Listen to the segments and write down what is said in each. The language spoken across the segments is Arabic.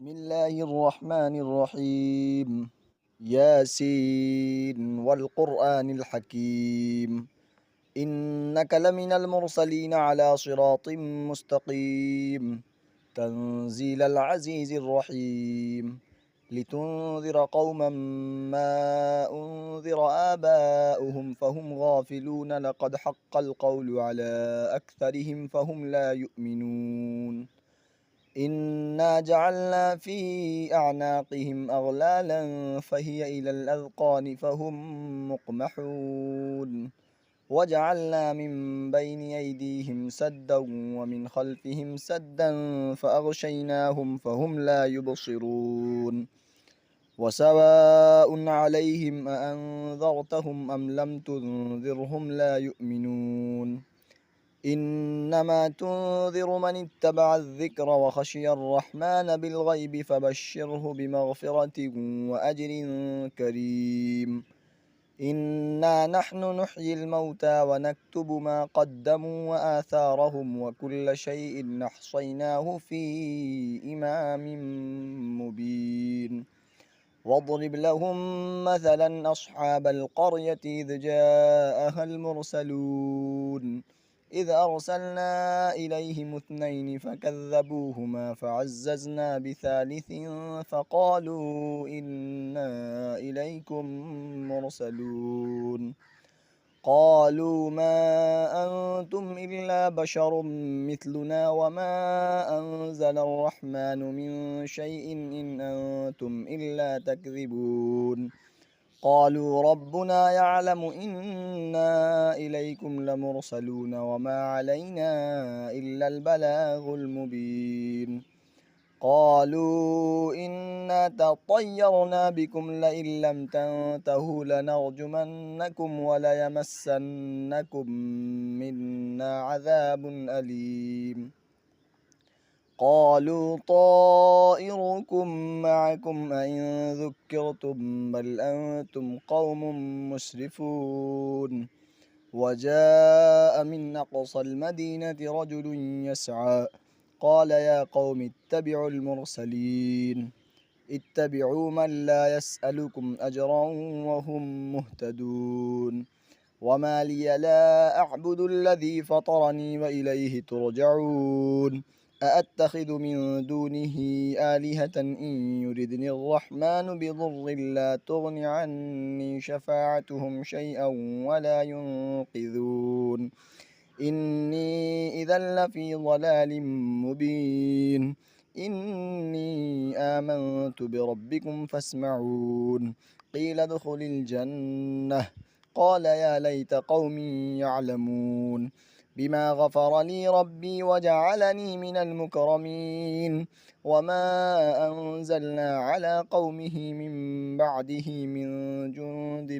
بسم الله الرحمن الرحيم. ياسين والقرآن الحكيم، إنك لمن المرسلين على صراط مستقيم، تنزيل العزيز الرحيم، لتنذر قوما ما أنذر آباؤهم فهم غافلون، لقد حق القول على أكثرهم فهم لا يؤمنون. إنا جعلنا في أعناقهم أغلالا فهي إلى الأذقان فهم مقمحون، وجعلنا من بين أيديهم سدا ومن خلفهم سدا فأغشيناهم فهم لا يبصرون. وسواء عليهم أأنذرتهم أم لم تنذرهم لا يؤمنون. إنما تنذر من اتبع الذكر وخشي الرحمن بالغيب فبشره بمغفرة وأجر كريم. إنا نحن نحيي الموتى ونكتب ما قدموا وآثارهم وكل شيء أحصيناه في إمام مبين. واضرب لهم مثلا أصحاب القرية إذ جاءها المرسلون، إذ أرسلنا إليهم اثنين فكذبوهما فعززنا بثالث فقالوا إنا إليكم مرسلون. قالوا ما أنتم إلا بشر مثلنا وما أنزل الرحمن من شيء إن أنتم إلا تكذبون. قالوا ربنا يعلم إنا إليكم لمرسلون وما علينا إلا البلاغ المبين. قالوا إنا تطيرنا بكم لئن لم تنتهوا لنرجمنكم وليمسنكم منا عذاب أليم. قالوا طائركم معكم أئن ذكرتم بل أنتم قوم مسرفون. وجاء من أقصى المدينة رجل يسعى قال يا قوم اتبعوا المرسلين، اتبعوا من لا يسألكم أجرا وهم مهتدون. وما لي لا أعبد الذي فطرني وإليه ترجعون. أأتخذ من دونه آلهة إن يردني الرحمن بضر لا تغن عني شفاعتهم شيئا ولا ينقذون. إني إذا لفي ضلال مبين. إني آمنت بربكم فاسمعون. قيل ادخل الجنة قال يا ليت قومي يعلمون بما غفر لي ربي وجعلني من المكرمين. وما أنزلنا على قومه من بعده من جند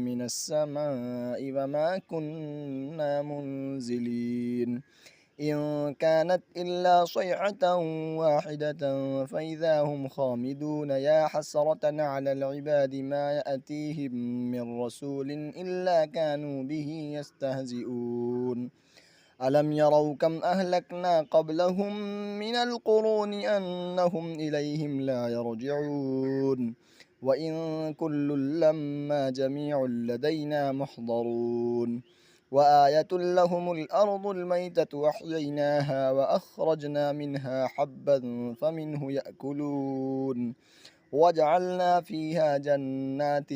من السماء وما كنا منزلين. إن كانت إلا صيحة واحدة فإذا هم خامدون. يا حسرة على العباد ما يأتيهم من رسول إلا كانوا به يستهزئون. ألم يروا كم أهلكنا قبلهم من القرون أنهم إليهم لا يرجعون. وإن كل لما جميع لدينا محضرون. وآية لهم الأرض الميتة وأحييناها وأخرجنا منها حبا فمنه يأكلون. وجعلنا فيها جنات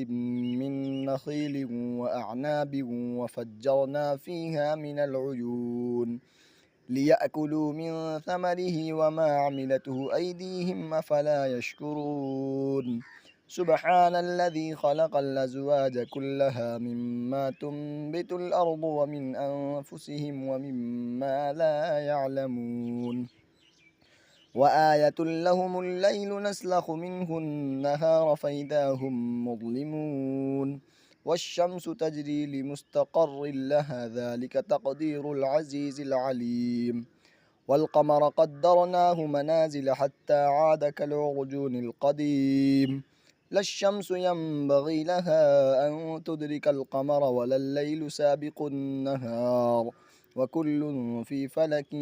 من نخيل وأعناب وفجرنا فيها من العيون ليأكلوا من ثمره وما عملته أيديهم أفلا يشكرون. سبحان الذي خلق الأزواج كلها مما تنبت الأرض ومن أنفسهم ومما لا يعلمون. وآية لهم الليل نسلخ منه النهار فإذا هم مظلمون. والشمس تجري لمستقر لها ذلك تقدير العزيز العليم. والقمر قدرناه منازل حتى عاد كالعرجون القديم. لا الشمس ينبغي لها أن تدرك القمر ولا الليل سابق النهار وكل في فلك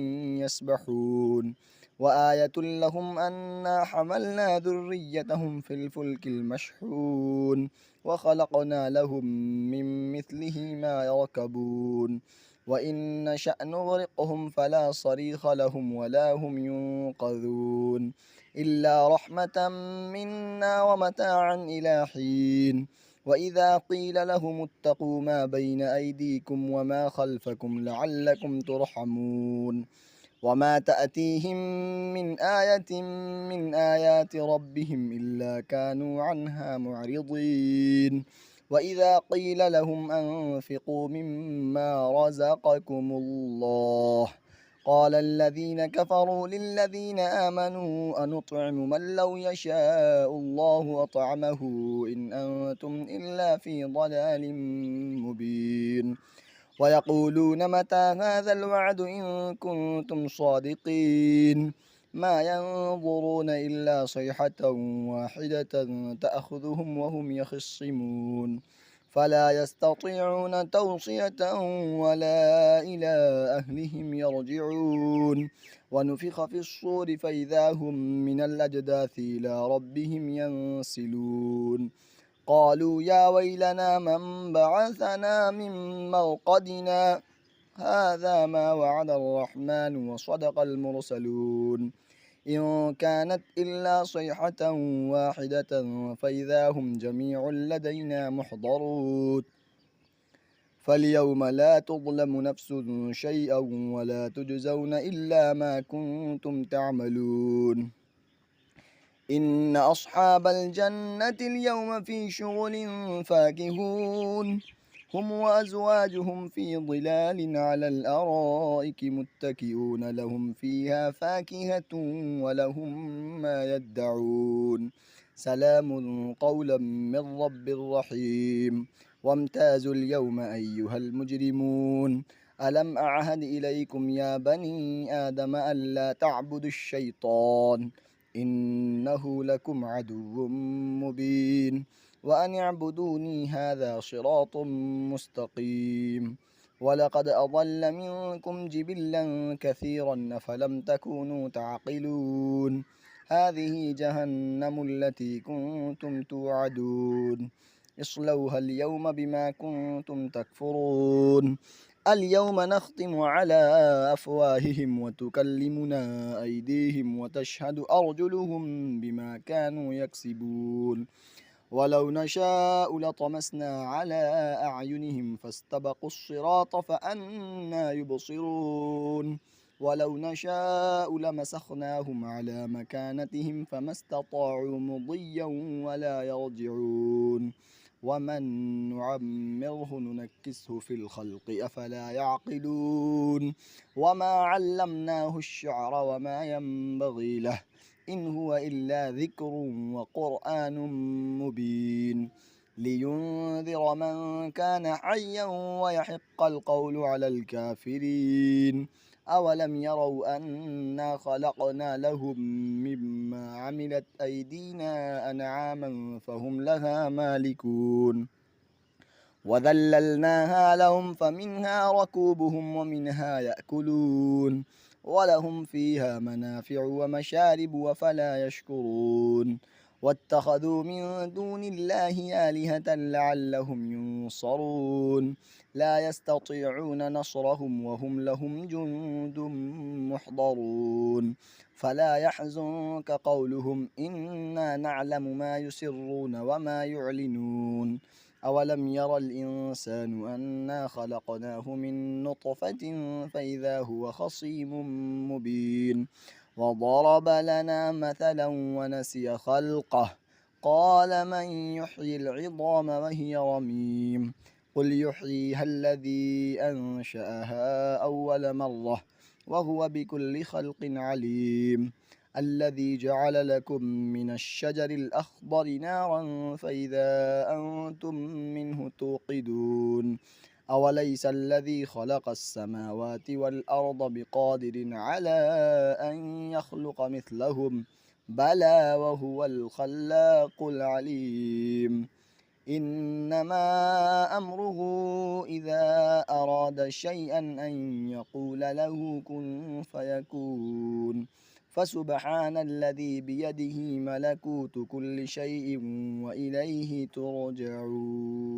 يسبحون. وآية لهم أنا حملنا ذريتهم في الفلك المشحون وخلقنا لهم من مثله ما يركبون وإن نشأ نغرقهم فلا صريخ لهم ولا هم ينقذون إلا رحمة منا ومتاعا إلى حين وإذا قيل لهم اتقوا ما بين أيديكم وما خلفكم لعلكم ترحمون وما تأتيهم من آية من آيات ربهم إلا كانوا عنها معرضين وإذا قيل لهم أنفقوا مما رزقكم الله قال الذين كفروا للذين آمنوا أنطعم من لو يشاء الله أطعمه إن أنتم إلا في ضلال مبين ويقولون متى هذا الوعد إن كنتم صادقين ما ينظرون إلا صيحة واحدة تأخذهم وهم يخصمون فلا يستطيعون توصية ولا إلى أهلهم يرجعون ونفخ في الصور فإذا هم من الأجداث إلى ربهم ينسلون قالوا يا ويلنا من بعثنا من مرقدنا هذا ما وعد الرحمن وصدق المرسلون إن كانت إلا صيحة واحدة فإذا هم جميع لدينا محضرون فاليوم لا تظلم نفس شيئا ولا تجزون إلا ما كنتم تعملون إن أصحاب الجنة اليوم في شغل فاكهون هم وأزواجهم في ظلال على الأرائك متكئون لهم فيها فاكهة ولهم ما يدعون سلام قولا من رب رحيم وامتازوا اليوم أيها المجرمون ألم أعهد إليكم يا بني آدم ألا تعبدوا الشيطان إنه لكم عدو مبين وأن اعبدوني هذا صراط مستقيم ولقد أضل منكم جبلا كثيرا أفلم تكونوا تعقلون هذه جهنم التي كنتم توعدون اصلوها اليوم بما كنتم تكفرون اليوم نختم على أفواههم وتكلمنا أيديهم وتشهد أرجلهم بما كانوا يكسبون ولو نشاء لطمسنا على أعينهم فاستبقوا الصراط فأنا يبصرون ولو نشاء لمسخناهم على مكانتهم فما استطاعوا مضيا ولا يرجعون ومن نعمره ننكسه في الخلق أفلا يعقلون وما علمناه الشعر وما ينبغي له إن هو إلا ذكر وقرآن مبين لينذر من كان حيا ويحق القول على الكافرين أولم يروا أنا خلقنا لهم مما عملت أيدينا أنعاما فهم لها مالكون وذللناها لهم فمنها ركوبهم ومنها يأكلون ولهم فيها منافع ومشارب وفلا يشكرون واتخذوا من دون الله آلهة لعلهم ينصرون لا يستطيعون نصرهم وهم لهم جند محضرون فلا يحزنك قولهم إنا نعلم ما يسرون وما يعلنون أولم ير الإنسان أنا خلقناه من نطفة فإذا هو خصيم مبين وضرب لنا مثلا ونسي خلقه قال من يحيي العظام وهي رميم قل يحييها الذي أنشأها أول مرة وهو بكل خلق عليم الذي جعل لكم من الشجر الأخضر نارا فإذا أنتم منه توقدون أوليس الذي خلق السماوات والأرض بقادر على أن يخلق مثلهم بلى وهو الخلاق العليم إنما أمره إذا أراد شيئا أن يقول له كن فيكون فسبحان الذي بيده ملكوت كل شيء وإليه ترجعون.